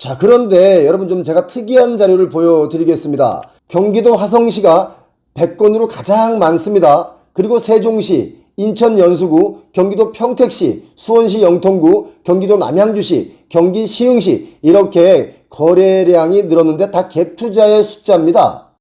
자, 그런데 여러분 좀 제가 특이한 자료를 보여드리겠습니다. 경기도 화성시가 100건으로 가장 많습니다. 그리고 세종시, 인천 연수구, 경기도 평택시, 수원시 영통구, 경기도 남양주시, 경기 시흥시 이렇게 거래량이 늘었는데 다 갭투자의 숫자입니다.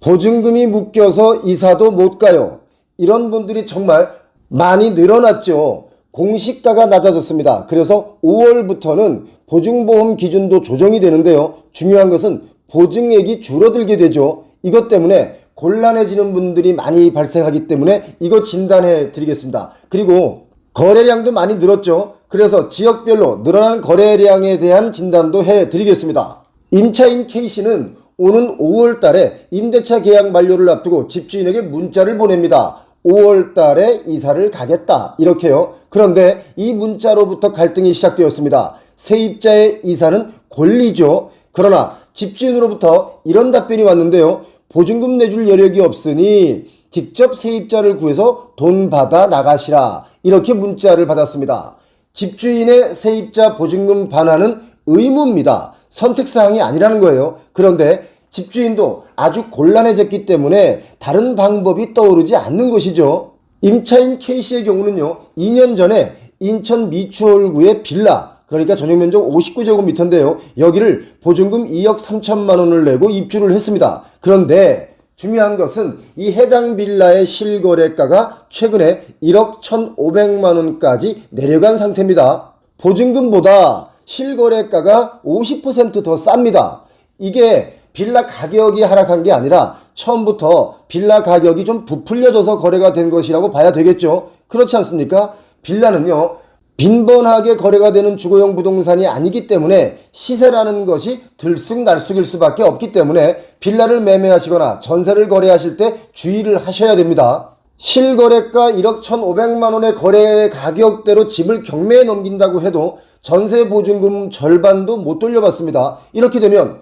보증금이 묶여서 이사도 못 가요. 이런 분들이 정말 많이 늘어났죠. 공시가가 낮아졌습니다. 그래서 5월부터는 보증보험 기준도 조정이 되는데요. 중요한 것은 보증액이 줄어들게 되죠. 이것 때문에 곤란해지는 분들이 많이 발생하기 때문에 이거 진단해 드리겠습니다. 그리고 거래량도 많이 늘었죠. 그래서 지역별로 늘어난 거래량에 대한 진단도 해 드리겠습니다. 임차인 K씨는 오는 5월 달에 임대차 계약 만료를 앞두고 집주인에게 문자를 보냅니다. 5월 달에 이사를 가겠다. 이렇게요. 그런데 이 문자로부터 갈등이 시작되었습니다. 세입자의 이사는 권리죠. 그러나 집주인으로부터 이런 답변이 왔는데요. 보증금 내줄 여력이 없으니 직접 세입자를 구해서 돈 받아 나가시라. 이렇게 문자를 받았습니다. 집주인의 세입자 보증금 반환은 의무입니다. 선택사항이 아니라는 거예요. 그런데 집주인도 아주 곤란해졌기 때문에 다른 방법이 떠오르지 않는 것이죠. 임차인 K씨의 경우는요, 2년 전에 인천 미추홀구의 빌라, 그러니까 전용면적 59제곱미터인데요. 여기를 보증금 2억 3천만 원을 내고 입주를 했습니다. 그런데 중요한 것은 이 해당 빌라의 실거래가가 최근에 1억 1,500만 원까지 내려간 상태입니다. 보증금보다 실거래가가 50% 더 쌉니다. 이게 빌라 가격이 하락한 게 아니라 처음부터 빌라 가격이 좀 부풀려져서 거래가 된 것이라고 봐야 되겠죠. 그렇지 않습니까? 빌라는요, 빈번하게 거래가 되는 주거용 부동산이 아니기 때문에 시세라는 것이 들쑥날쑥일 수밖에 없기 때문에 빌라를 매매하시거나 전세를 거래하실 때 주의를 하셔야 됩니다. 실거래가 1억 1,500만 원의 거래 가격대로 집을 경매에 넘긴다고 해도 전세 보증금 절반도 못 돌려받습니다. 이렇게 되면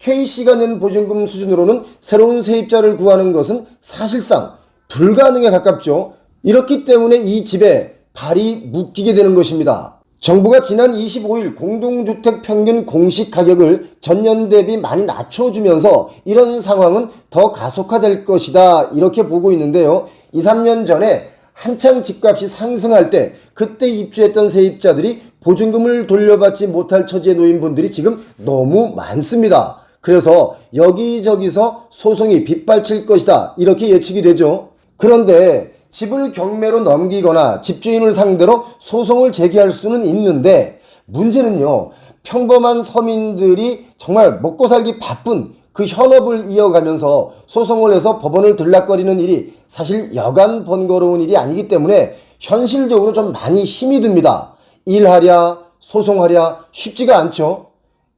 K씨가 낸 보증금 수준으로는 새로운 세입자를 구하는 것은 사실상 불가능에 가깝죠. 이렇기 때문에 이 집에 발이 묶이게 되는 것입니다. 정부가 지난 25일 공동주택 평균 공시가격을 전년 대비 많이 낮춰주면서 이런 상황은 더 가속화될 것이다 이렇게 보고 있는데요. 2, 3년 전에 한창 집값이 상승할 때 그때 입주했던 세입자들이 보증금을 돌려받지 못할 처지에 놓인 분들이 지금 너무 많습니다. 그래서 여기저기서 소송이 빗발칠 것이다 이렇게 예측이 되죠. 그런데 집을 경매로 넘기거나 집주인을 상대로 소송을 제기할 수는 있는데 문제는요, 평범한 서민들이 정말 먹고 살기 바쁜 그 현업을 이어가면서 소송을 해서 법원을 들락거리는 일이 사실 여간 번거로운 일이 아니기 때문에 현실적으로 좀 많이 힘이 듭니다. 일하랴 소송하랴 쉽지가 않죠.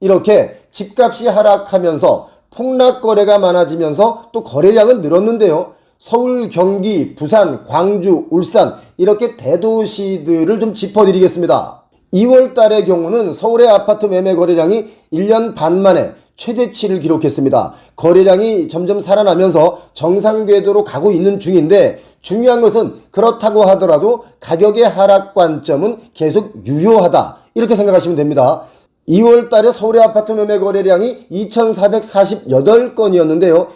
이렇게 집값이 하락하면서 폭락 거래가 많아지면서 또 거래량은 늘었는데요. 서울, 경기, 부산, 광주, 울산 이렇게 대도시들을 좀 짚어드리겠습니다. 2월 달의 경우는 서울의 아파트 매매 거래량이 1년 반 만에 최대치를 기록했습니다. 거래량이 점점 살아나면서 정상 궤도로 가고 있는 중인데 중요한 것은 그렇다고 하더라도 가격의 하락 관점은 계속 유효하다 이렇게 생각하시면 됩니다. 2월 달에 서울의 아파트 매매 거래량이 2,448건이었는데요.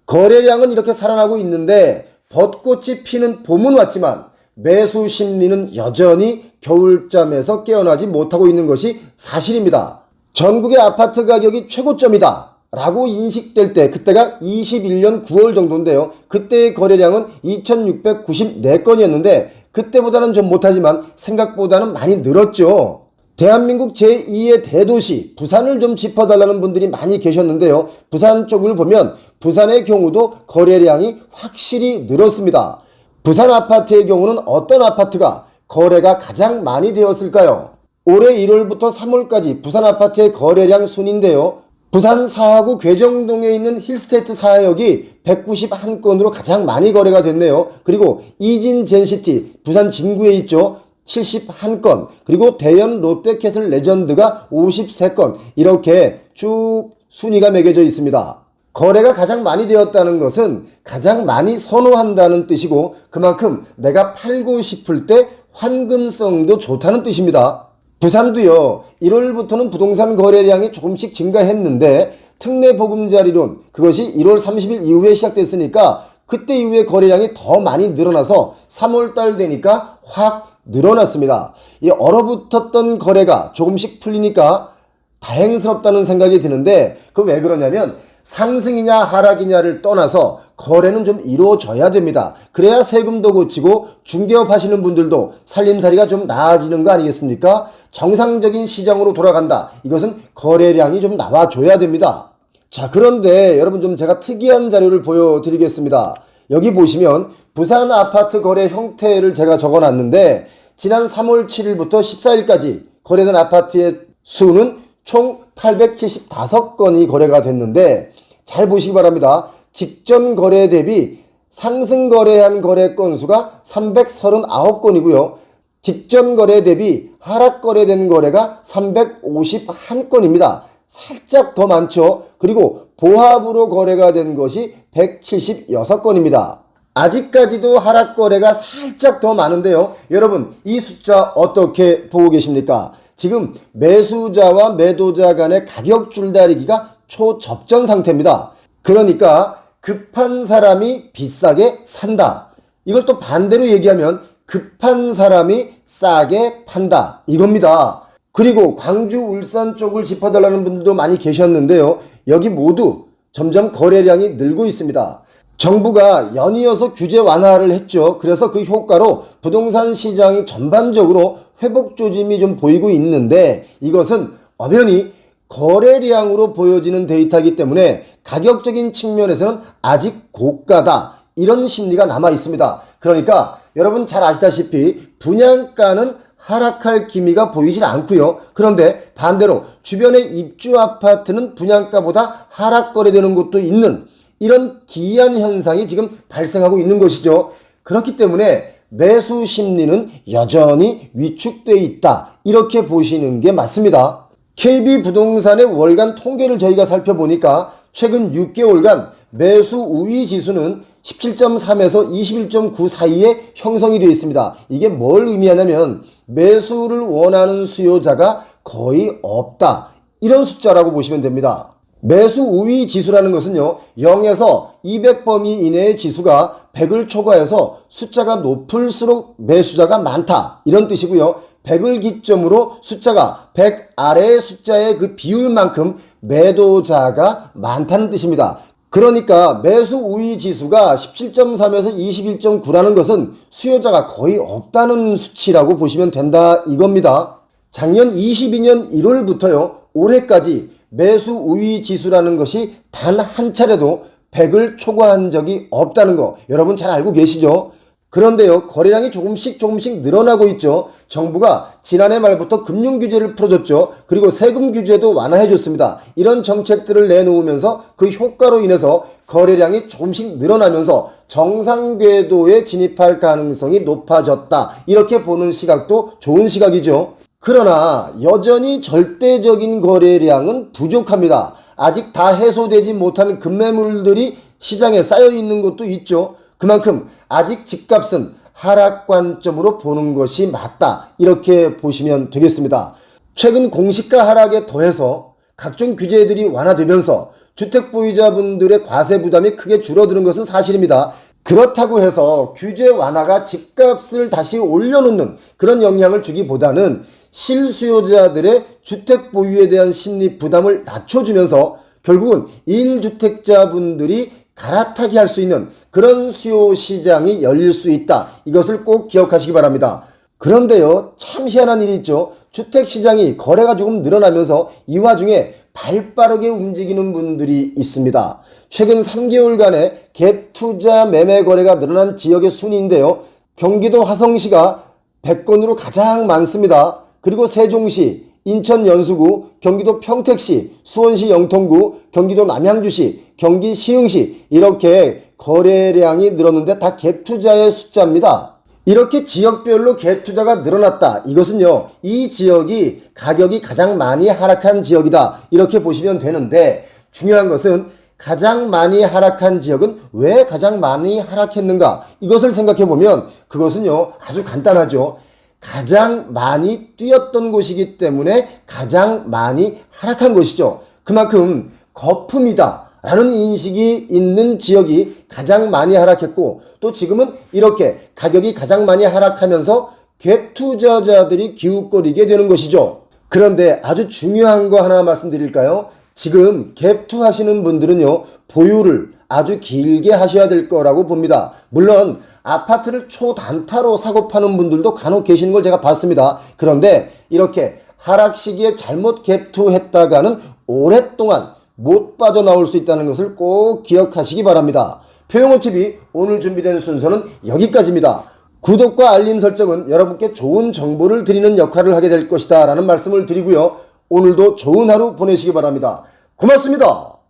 거래량은 이렇게 살아나고 있는데 벚꽃이 피는 봄은 왔지만 매수 심리는 여전히 겨울잠에서 깨어나지 못하고 있는 것이 사실입니다. 전국의 아파트 가격이 최고점이다 라고 인식될 때 그때가 21년 9월 정도인데요. 그때의 거래량은 2,694건이었는데 그때보다는 좀 못하지만 생각보다는 많이 늘었죠. 대한민국 제2의 대도시 부산을 좀 짚어달라는 분들이 많이 계셨는데요. 부산 쪽을 보면 부산의 경우도 거래량이 확실히 늘었습니다. 부산 아파트의 경우는 어떤 아파트가 거래가 가장 많이 되었을까요? 올해 1월부터 3월까지 부산 아파트의 거래량 순인데요. 부산 사하구 괴정동에 있는 힐스테이트 사역이 191건으로 가장 많이 거래가 됐네요. 그리고 이진 젠시티 부산 진구에 있죠. 71건, 그리고 대연 롯데캐슬 레전드가 53건 이렇게 쭉 순위가 매겨져 있습니다. 거래가 가장 많이 되었다는 것은 가장 많이 선호한다는 뜻이고 그만큼 내가 팔고 싶을 때 환금성도 좋다는 뜻입니다. 부산도요 1월부터는 부동산 거래량이 조금씩 증가했는데 특례 보금자리론 그것이 1월 30일 이후에 시작됐으니까 그때 이후에 거래량이 더 많이 늘어나서 3월달 되니까 확 늘어났습니다. 이 얼어붙었던 거래가 조금씩 풀리니까 다행스럽다는 생각이 드는데 그 왜 그러냐면 상승이냐 하락이냐를 떠나서 거래는 좀 이루어져야 됩니다. 그래야 세금도 고치고 중개업 하시는 분들도 살림살이가 좀 나아지는 거 아니겠습니까? 정상적인 시장으로 돌아간다. 이것은 거래량이 좀 나와줘야 됩니다. 자, 그런데 여러분 좀 제가 특이한 자료를 보여드리겠습니다. 여기 보시면 부산 아파트 거래 형태를 제가 적어놨는데 지난 3월 7일부터 14일까지 거래된 아파트의 수는 총 875건이 거래가 됐는데 잘 보시기 바랍니다. 직전 거래 대비 상승 거래한 거래 건수가 339건이고요. 직전 거래 대비 하락 거래된 거래가 351건입니다. 살짝 더 많죠. 그리고 보합으로 거래가 된 것이 176건입니다. 아직까지도 하락 거래가 살짝 더 많은데요. 여러분 이 숫자 어떻게 보고 계십니까? 지금 매수자와 매도자 간의 가격 줄다리기가 초접전 상태입니다. 그러니까 급한 사람이 비싸게 산다. 이걸 또 반대로 얘기하면 급한 사람이 싸게 판다. 이겁니다. 그리고 광주, 울산 쪽을 짚어달라는 분들도 많이 계셨는데요. 여기 모두 점점 거래량이 늘고 있습니다. 정부가 연이어서 규제 완화를 했죠. 그래서 그 효과로 부동산 시장이 전반적으로 회복 조짐이 좀 보이고 있는데 이것은 엄연히 거래량으로 보여지는 데이터이기 때문에 가격적인 측면에서는 아직 고가다. 이런 심리가 남아 있습니다. 그러니까 여러분 잘 아시다시피 분양가는 하락할 기미가 보이질 않고요. 그런데 반대로 주변의 입주 아파트는 분양가보다 하락 거래되는 곳도 있는 이런 기이한 현상이 지금 발생하고 있는 것이죠. 그렇기 때문에 매수 심리는 여전히 위축되어 있다. 이렇게 보시는 게 맞습니다. KB부동산의 월간 통계를 저희가 살펴보니까 최근 6개월간 매수 우위 지수는 17.3에서 21.9 사이에 형성이 되어 있습니다. 이게 뭘 의미하냐면 매수를 원하는 수요자가 거의 없다. 이런 숫자라고 보시면 됩니다. 매수 우위 지수라는 것은요 0에서 200 범위 이내의 지수가 100을 초과해서 숫자가 높을수록 매수자가 많다 이런 뜻이고요. 100을 기점으로 숫자가 100 아래의 숫자의 그 비율만큼 매도자가 많다는 뜻입니다. 그러니까 매수 우위 지수가 17.3에서 21.9라는 것은 수요자가 거의 없다는 수치라고 보시면 된다 이겁니다. 작년 22년 1월부터요 올해까지 매수 우위 지수라는 것이 단 한 차례도 100을 초과한 적이 없다는 거 여러분 잘 알고 계시죠? 그런데요 거래량이 조금씩 늘어나고 있죠. 정부가 지난해 말부터 금융 규제를 풀어줬죠. 그리고 세금 규제도 완화해 줬습니다. 이런 정책들을 내놓으면서 그 효과로 인해서 거래량이 조금씩 늘어나면서 정상 궤도에 진입할 가능성이 높아졌다. 이렇게 보는 시각도 좋은 시각이죠. 그러나 여전히 절대적인 거래량은 부족합니다. 아직 다 해소되지 못한 급매물들이 시장에 쌓여 있는 것도 있죠. 그만큼 아직 집값은 하락 관점으로 보는 것이 맞다. 이렇게 보시면 되겠습니다. 최근 공시가 하락에 더해서 각종 규제들이 완화되면서 주택 보유자분들의 과세 부담이 크게 줄어드는 것은 사실입니다. 그렇다고 해서 규제 완화가 집값을 다시 올려놓는 그런 영향을 주기보다는 실수요자들의 주택 보유에 대한 심리 부담을 낮춰주면서 결국은 1주택자분들이 갈아타기 할 수 있는 그런 수요 시장이 열릴 수 있다. 이것을 꼭 기억하시기 바랍니다. 그런데요, 참 희한한 일이 있죠. 주택시장이 거래가 조금 늘어나면서 이 와중에 발빠르게 움직이는 분들이 있습니다. 최근 3개월간의 갭 투자 매매 거래가 늘어난 지역의 순위인데요. 경기도 화성시가 100건으로 가장 많습니다. 그리고 세종시, 인천 연수구, 경기도 평택시, 수원시 영통구, 경기도 남양주시, 경기 시흥시 이렇게 거래량이 늘었는데 다 갭 투자의 숫자입니다. 이렇게 지역별로 갭 투자가 늘어났다. 이것은요, 이 지역이 가격이 가장 많이 하락한 지역이다. 이렇게 보시면 되는데 중요한 것은 가장 많이 하락한 지역은 왜 가장 많이 하락했는가? 이것을 생각해 보면 그것은요, 아주 간단하죠. 가장 많이 뛰었던 곳이기 때문에 가장 많이 하락한 것이죠. 그만큼 거품이다 라는 인식이 있는 지역이 가장 많이 하락했고, 또 지금은 이렇게 가격이 가장 많이 하락하면서 갭 투자자들이 기웃거리게 되는 것이죠. 그런데 아주 중요한 거 하나 말씀드릴까요? 지금 갭투 하시는 분들은요, 보유를 아주 길게 하셔야 될 거라고 봅니다. 물론 아파트를 초단타로 사고 파는 분들도 간혹 계시는 걸 제가 봤습니다. 그런데 이렇게 하락 시기에 잘못 갭투 했다가는 오랫동안 못 빠져나올 수 있다는 것을 꼭 기억하시기 바랍니다. 표영호TV 오늘 준비된 순서는 여기까지입니다. 구독과 알림 설정은 여러분께 좋은 정보를 드리는 역할을 하게 될 것이다 라는 말씀을 드리고요. 오늘도 좋은 하루 보내시기 바랍니다. 고맙습니다.